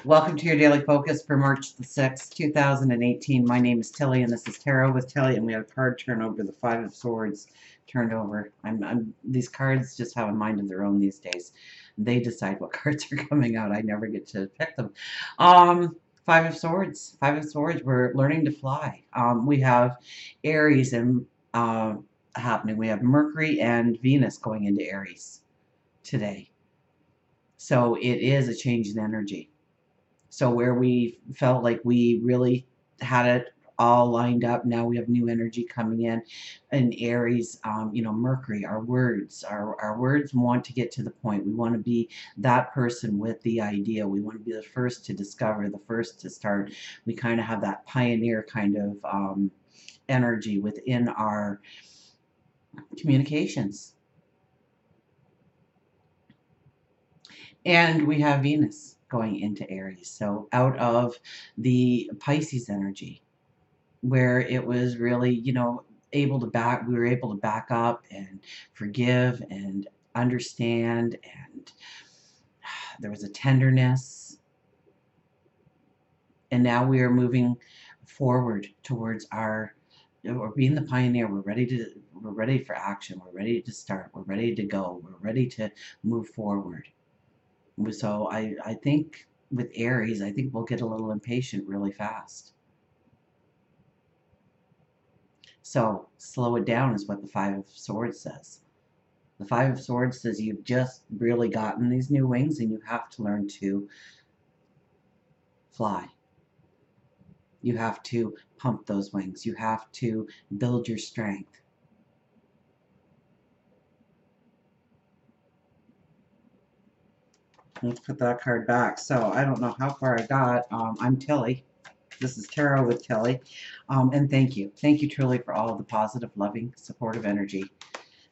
Welcome to your daily focus for March the 6th, 2018. My name is Tilly, and this is Tarot with Tilly, and we have a card turn over, the Five of Swords turned over. These cards just have a mind of their own these days. They decide what cards are coming out. I never get to pick them. Five of Swords. Five of Swords. We're learning to fly. We have Aries and happening. We have Mercury and Venus going into Aries today. So it is a change in energy. So where we felt like we really had it all lined up, now we have new energy coming in. And Aries, Mercury, our words want to get to the point. We want to be that person with the idea. We want to be the first to discover, the first to start. We kind of have that pioneer kind of energy within our communications. And we have Venus going into Aries. So out of the Pisces energy, where it was really, we were able to back up and forgive and understand, and there was a tenderness. And now we are moving forward towards we're being the pioneer. We're ready for action. We're ready to start. We're ready to go. We're ready to move forward. So I think with Aries, I think we'll get a little impatient really fast. So slow it down is what the Five of Swords says. The Five of Swords says you've just really gotten these new wings and you have to learn to fly. You have to pump those wings. You have to build your strength. Let's put that card back. So I don't know how far I got. I'm Tilly. This is Tarot with Tilly. And thank you. Thank you truly for all of the positive, loving, supportive energy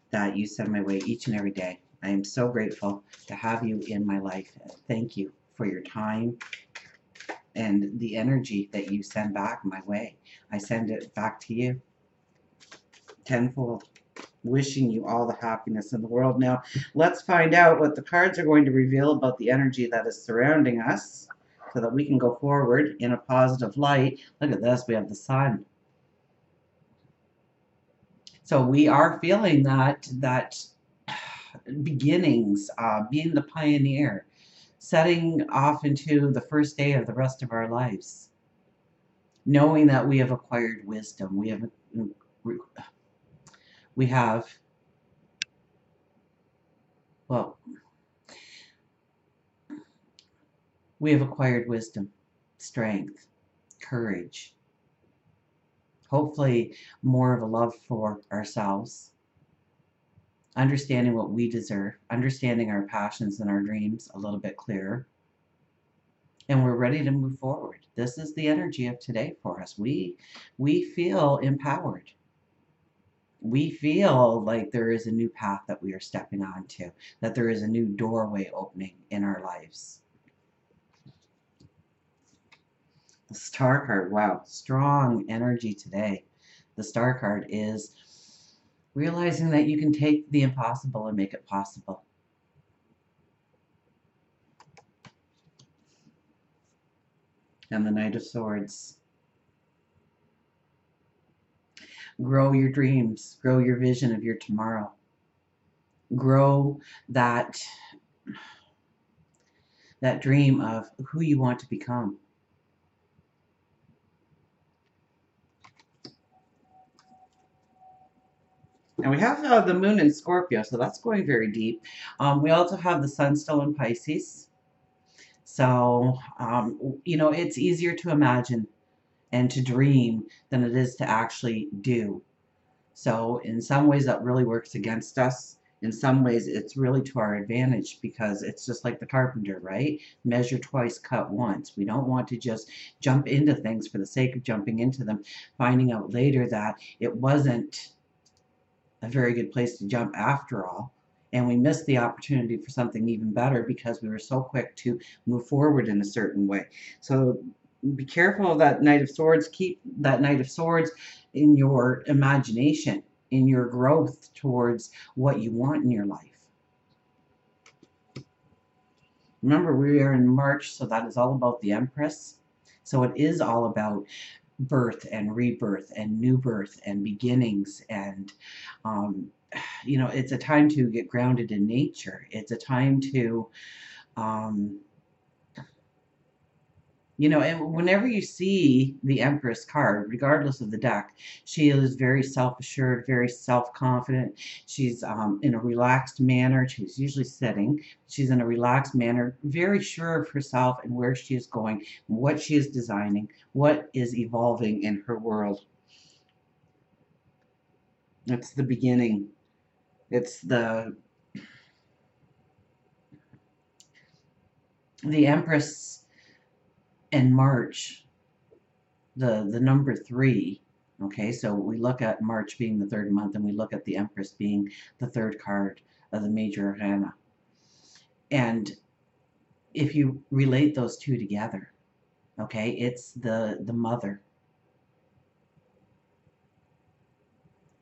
that you send my way each and every day. I am so grateful to have you in my life. Thank you for your time and the energy that you send back my way. I send it back to you tenfold. Wishing you all the happiness in the world. Now, let's find out what the cards are going to reveal about the energy that is surrounding us so that we can go forward in a positive light. Look at this. We have the sun. So we are feeling that beginnings, being the pioneer, setting off into the first day of the rest of our lives, knowing that we have acquired wisdom. We have, well, we have acquired wisdom, strength, courage, hopefully more of a love for ourselves, understanding what we deserve, understanding our passions and our dreams a little bit clearer, and we're ready to move forward. This is the energy of today for us. We feel empowered. We feel like there is a new path that we are stepping onto, that there is a new doorway opening in our lives. The Star card, wow, strong energy today. The Star card is realizing that you can take the impossible and make it possible. And the Knight of Swords. Grow your dreams, grow your vision of your tomorrow. Grow that dream of who you want to become. And we have the moon in Scorpio, so that's going very deep. We also have the sun still in Pisces. So, it's easier to imagine and to dream than it is to actually do. So in some ways that really works against us. In some ways it's really to our advantage, because it's just like the carpenter, right? Measure twice, cut once. We don't want to just jump into things for the sake of jumping into them, finding out later that it wasn't a very good place to jump after all. And we missed the opportunity for something even better because we were so quick to move forward in a certain way. So be careful of that Knight of Swords. Keep that Knight of Swords in your imagination, in your growth towards what you want in your life. Remember, we are in March, so that is all about the Empress. So it is all about birth and rebirth and new birth and beginnings. And um, it's a time to get grounded in nature. It's a time to um, and whenever you see the Empress card, regardless of the deck, she is very self-assured, very self-confident. She's in a relaxed manner. She's usually sitting. She's in a relaxed manner, very sure of herself and where she is going, what she is designing, what is evolving in her world. It's the beginning. It's the Empress in March, the number 3. Okay, so we look at March being the 3rd month, and we look at the Empress being the 3rd card of the major arcana. And if you relate those two together, okay, it's the mother.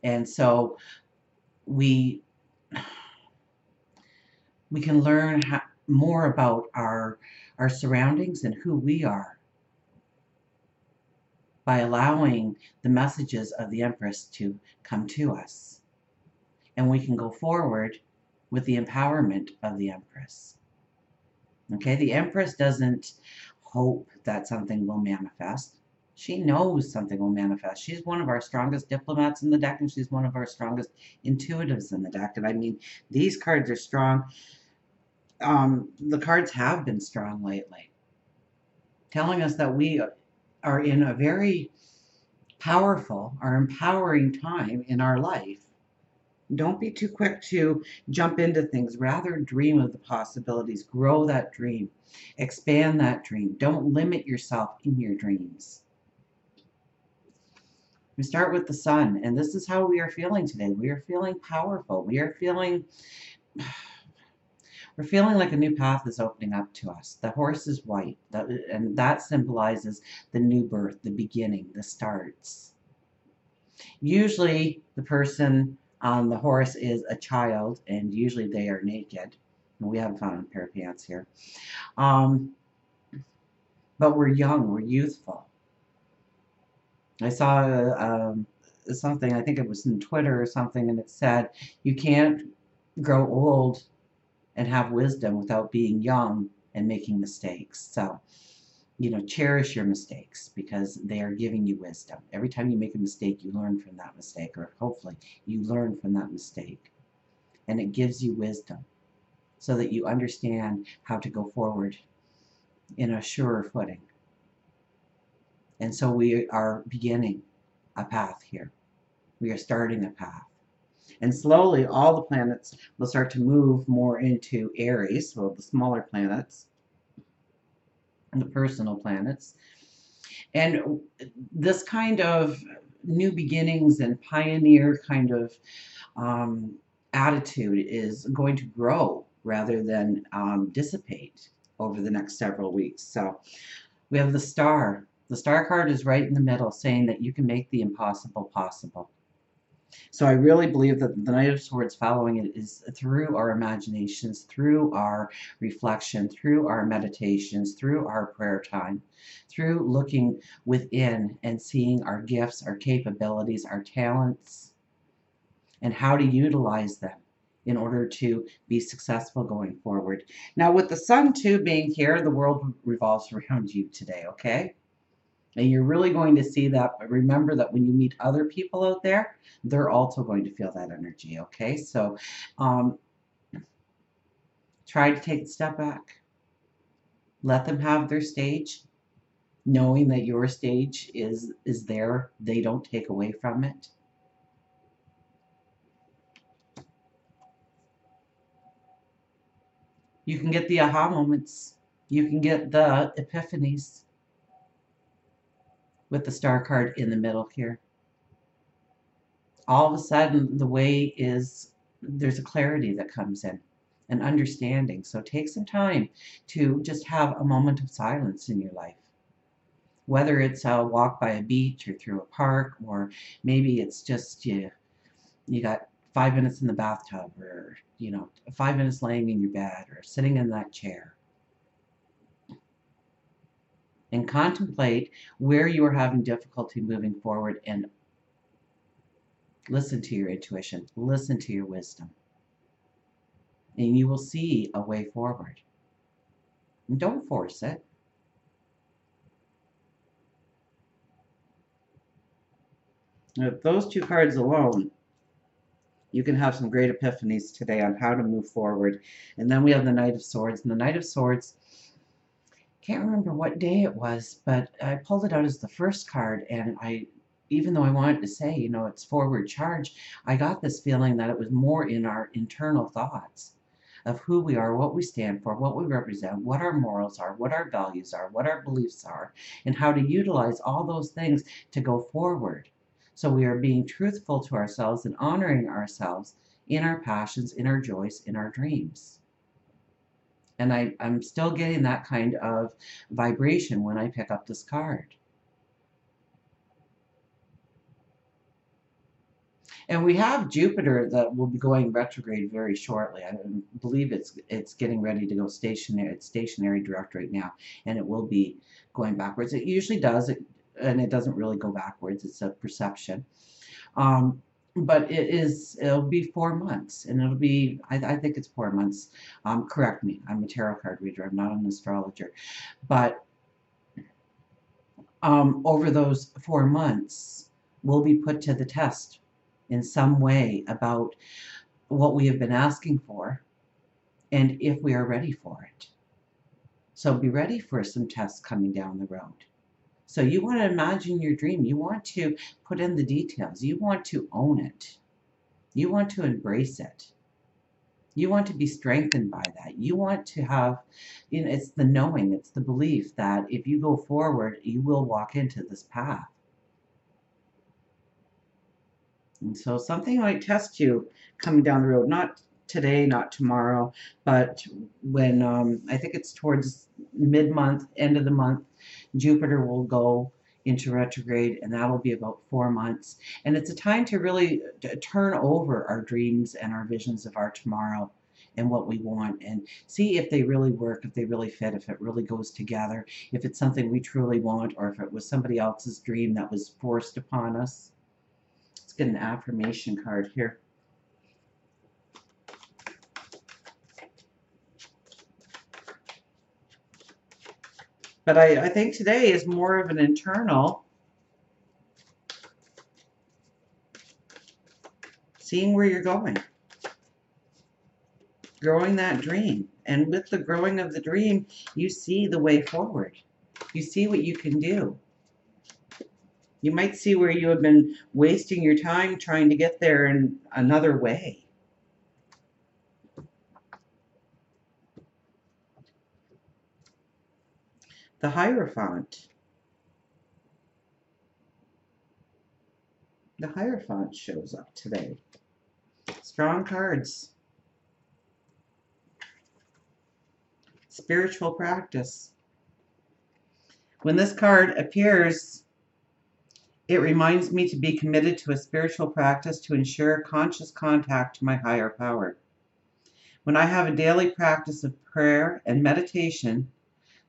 And so we can learn more about our surroundings and who we are by allowing the messages of the Empress to come to us. And we can go forward with the empowerment of the Empress. Okay, the Empress doesn't hope that something will manifest. She knows something will manifest. She's one of our strongest diplomats in the deck, and she's one of our strongest intuitives in the deck. And I mean, these cards are strong. The cards have been strong lately, telling us that we are in a very powerful or empowering time in our life. Don't be too quick to jump into things. Rather, dream of the possibilities. Grow that dream. Expand that dream. Don't limit yourself in your dreams. We start with the sun, and this is how we are feeling today. We are feeling powerful. We're feeling like a new path is opening up to us. The horse is white, and that symbolizes the new birth, the beginning, the starts. Usually, the person on the horse is a child, and usually they are naked. We haven't found a pair of pants here. But we're young, we're youthful. I saw something, I think it was in Twitter or something, and it said, you can't grow old and have wisdom without being young and making mistakes. So, cherish your mistakes because they are giving you wisdom. Every time you make a mistake, you learn from that mistake, or hopefully you learn from that mistake. And it gives you wisdom so that you understand how to go forward in a surer footing. And so we are beginning a path here. We are starting a path. And slowly, all the planets will start to move more into Aries, well, the smaller planets, and the personal planets. And this kind of new beginnings and pioneer kind of attitude is going to grow rather than dissipate over the next several weeks. So we have the star. The star card is right in the middle, saying that you can make the impossible possible. So I really believe that the Knight of Swords following it is through our imaginations, through our reflection, through our meditations, through our prayer time, through looking within and seeing our gifts, our capabilities, our talents, and how to utilize them in order to be successful going forward. Now, with the sun too being here, the world revolves around you today, okay? And you're really going to see that, but remember that when you meet other people out there, they're also going to feel that energy, okay? So try to take a step back. Let them have their stage, knowing that your stage is there. They don't take away from it. You can get the aha moments. You can get the epiphanies with the star card in the middle here. All of a sudden, there's a clarity that comes in, an understanding. So take some time to just have a moment of silence in your life. Whether it's a walk by a beach or through a park, or maybe it's just you got 5 minutes in the bathtub, or 5 minutes laying in your bed or sitting in that chair. and contemplate where you are having difficulty moving forward, and listen to your intuition, listen to your wisdom, and you will see a way forward. And don't force it. With those two cards alone, you can have some great epiphanies today on how to move forward. And then we have the Knight of Swords. And the Knight of Swords, can't remember what day it was, but I pulled it out as the first card, and even though I wanted to say, you know, it's forward charge, I got this feeling that it was more in our internal thoughts of who we are, what we stand for, what we represent, what our morals are, what our values are, what our beliefs are, and how to utilize all those things to go forward. So we are being truthful to ourselves and honoring ourselves in our passions, in our joys, in our dreams. And I'm still getting that kind of vibration when I pick up this card. And we have Jupiter that will be going retrograde very shortly. I believe it's getting ready to go stationary. It's stationary direct right now, and it will be going backwards. It usually does, and it doesn't really go backwards. It's a perception. But it'll be 4 months, and it'll be, I think it's 4 months. Correct me, I'm a tarot card reader, I'm not an astrologer. But over those 4 months, we'll be put to the test in some way about what we have been asking for and if we are ready for it. So be ready for some tests coming down the road. So you want to imagine your dream. You want to put in the details. You want to own it. You want to embrace it. You want to be strengthened by that. You want to have, you know, it's the knowing, it's the belief that if you go forward, you will walk into this path. And so something might test you coming down the road, not today, not tomorrow, but when I think it's towards mid-month, end of the month, Jupiter will go into retrograde, and that'll be about 4 months. And it's a time to really turn over our dreams and our visions of our tomorrow and what we want, and see if they really work, if they really fit, if it really goes together, if it's something we truly want, or if it was somebody else's dream that was forced upon us. Let's get an affirmation card here. But I think today is more of an internal, seeing where you're going, growing that dream. And with the growing of the dream, you see the way forward. You see what you can do. You might see where you have been wasting your time trying to get there in another way. The Hierophant. The Hierophant shows up today. Strong cards. Spiritual practice. When this card appears, it reminds me to be committed to a spiritual practice to ensure conscious contact to my higher power. When I have a daily practice of prayer and meditation,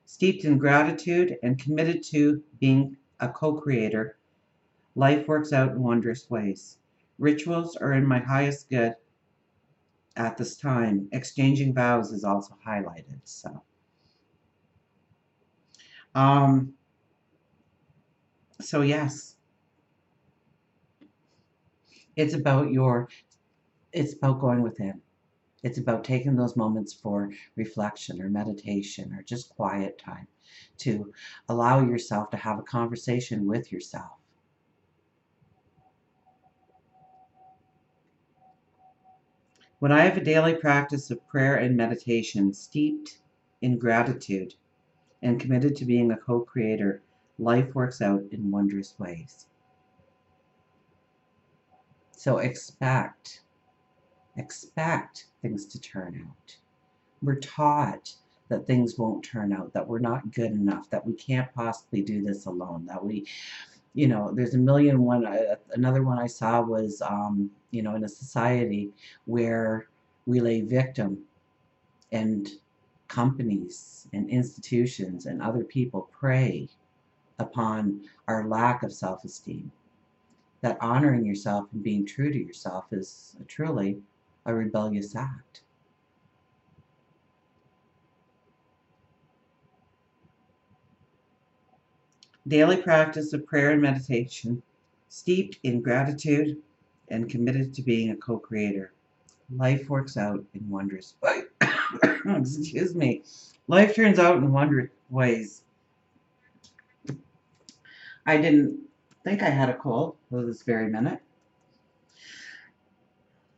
steeped in gratitude and committed to being a co-creator, life works out in wondrous ways. Rituals are in my highest good at this time. Exchanging vows is also highlighted. So yes, it's about going within. It's about taking those moments for reflection or meditation or just quiet time to allow yourself to have a conversation with yourself. When I have a daily practice of prayer and meditation steeped in gratitude and committed to being a co-creator, life works out in wondrous ways. So expect things to turn out. We're taught that things won't turn out, that we're not good enough, that we can't possibly do this alone, that we, you know, there's a million one. Another one I saw was, you know, in a society where we lay victim, and companies and institutions and other people pray upon our lack of self-esteem. That honoring yourself and being true to yourself is truly a rebellious act. Daily practice of prayer and meditation, steeped in gratitude and committed to being a co-creator. Life works out in wondrous ways. Excuse me. Life turns out in wondrous ways. I didn't think I had a cold till this very minute.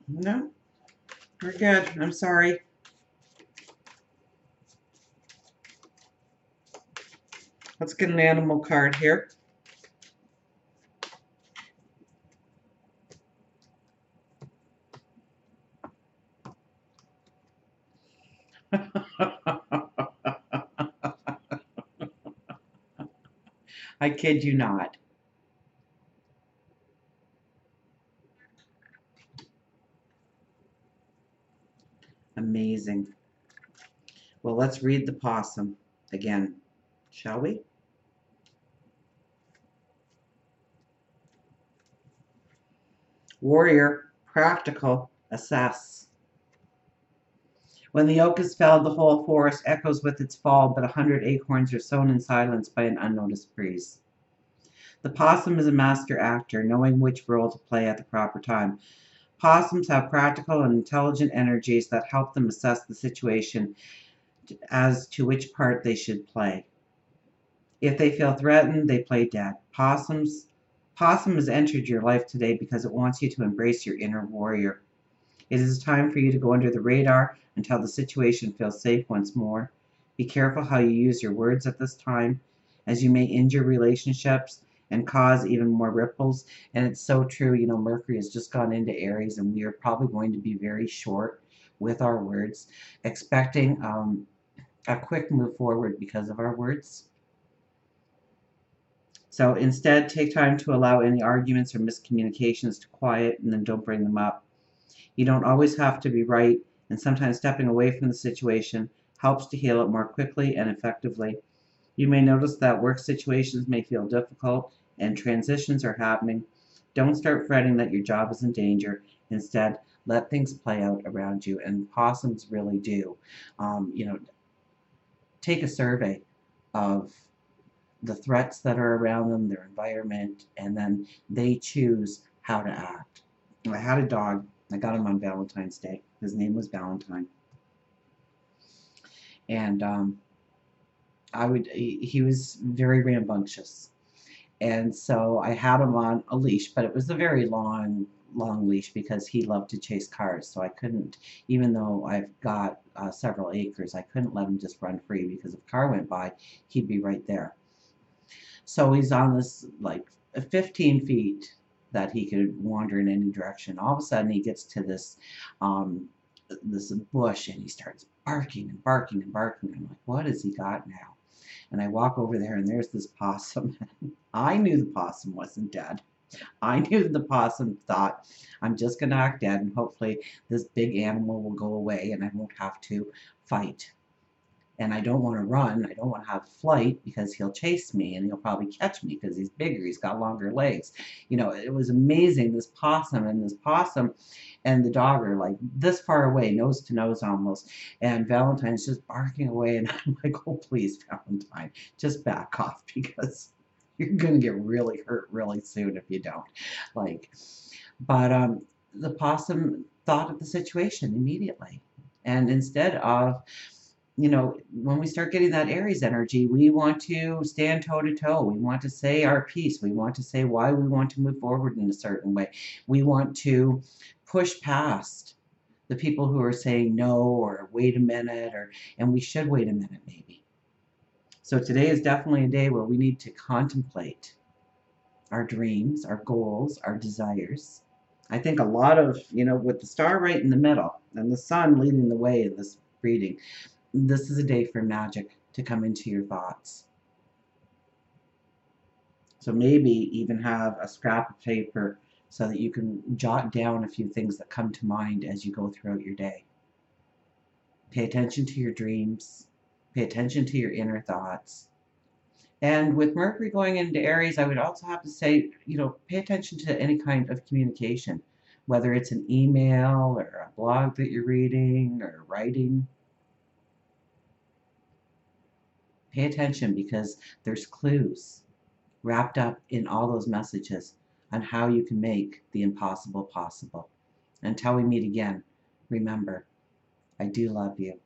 No, we're good. I'm sorry. Let's get an animal card here. I kid you not. Amazing. Well, let's read the possum again, shall we? Warrior, practical, assess. When the oak is felled, the whole forest echoes with its fall, but 100 acorns are sown in silence by an unnoticed breeze. The possum is a master actor, knowing which role to play at the proper time. Possums have practical and intelligent energies that help them assess the situation as to which part they should play. If they feel threatened, they play dead. Possum has entered your life today because it wants you to embrace your inner warrior. It is time for you to go under the radar until the situation feels safe once more. Be careful how you use your words at this time, as you may injure relationships and cause even more ripples. And it's so true. You know, Mercury has just gone into Aries, and we are probably going to be very short with our words, expecting a quick move forward because of our words. So instead, take time to allow any arguments or miscommunications to quiet, and then don't bring them up. You don't always have to be right, and sometimes stepping away from the situation helps to heal it more quickly and effectively. You may notice that work situations may feel difficult and transitions are happening. Don't start fretting that your job is in danger. Instead, let things play out around you, and possums really do. You know, take a survey of the threats that are around them, their environment, and then they choose how to act. I had a dog. I got him on Valentine's Day. His name was Valentine. And he was very rambunctious. And so I had him on a leash, but it was a very long leash because he loved to chase cars. So I couldn't, even though I've got several acres, I couldn't let him just run free because if a car went by, he'd be right there. So he's on this like 15 feet that he could wander in any direction. All of a sudden he gets to this bush and he starts barking and barking and barking. I'm like, what has he got now? And I walk over there and there's this possum. I knew the possum wasn't dead. I knew the possum thought, I'm just going to act dead and hopefully this big animal will go away and I won't have to fight. And I don't want to run. I don't want to have flight because he'll chase me and he'll probably catch me because he's bigger. He's got longer legs. You know, it was amazing. This possum and the dog are like this far away, nose to nose almost. And Valentine's just barking away. And I'm like, oh, please, Valentine, just back off because you're going to get really hurt really soon if you don't. Like, but the possum thought of the situation immediately. And instead of you know, when we start getting that Aries energy, we want to stand toe to toe. We want to say our piece. We want to say why we want to move forward in a certain way. We want to push past the people who are saying no or wait a minute and we should wait a minute maybe. So today is definitely a day where we need to contemplate our dreams, our goals, our desires. I think a lot of, you know, with the star right in the middle and the sun leading the way in this reading, this is a day for magic to come into your thoughts. So maybe even have a scrap of paper so that you can jot down a few things that come to mind as you go throughout your day. Pay attention to your dreams. Pay attention to your inner thoughts. And with Mercury going into Aries, I would also have to say, pay attention to any kind of communication, whether it's an email or a blog that you're reading or writing. Pay attention because there's clues wrapped up in all those messages on how you can make the impossible possible. Until we meet again, remember, I do love you.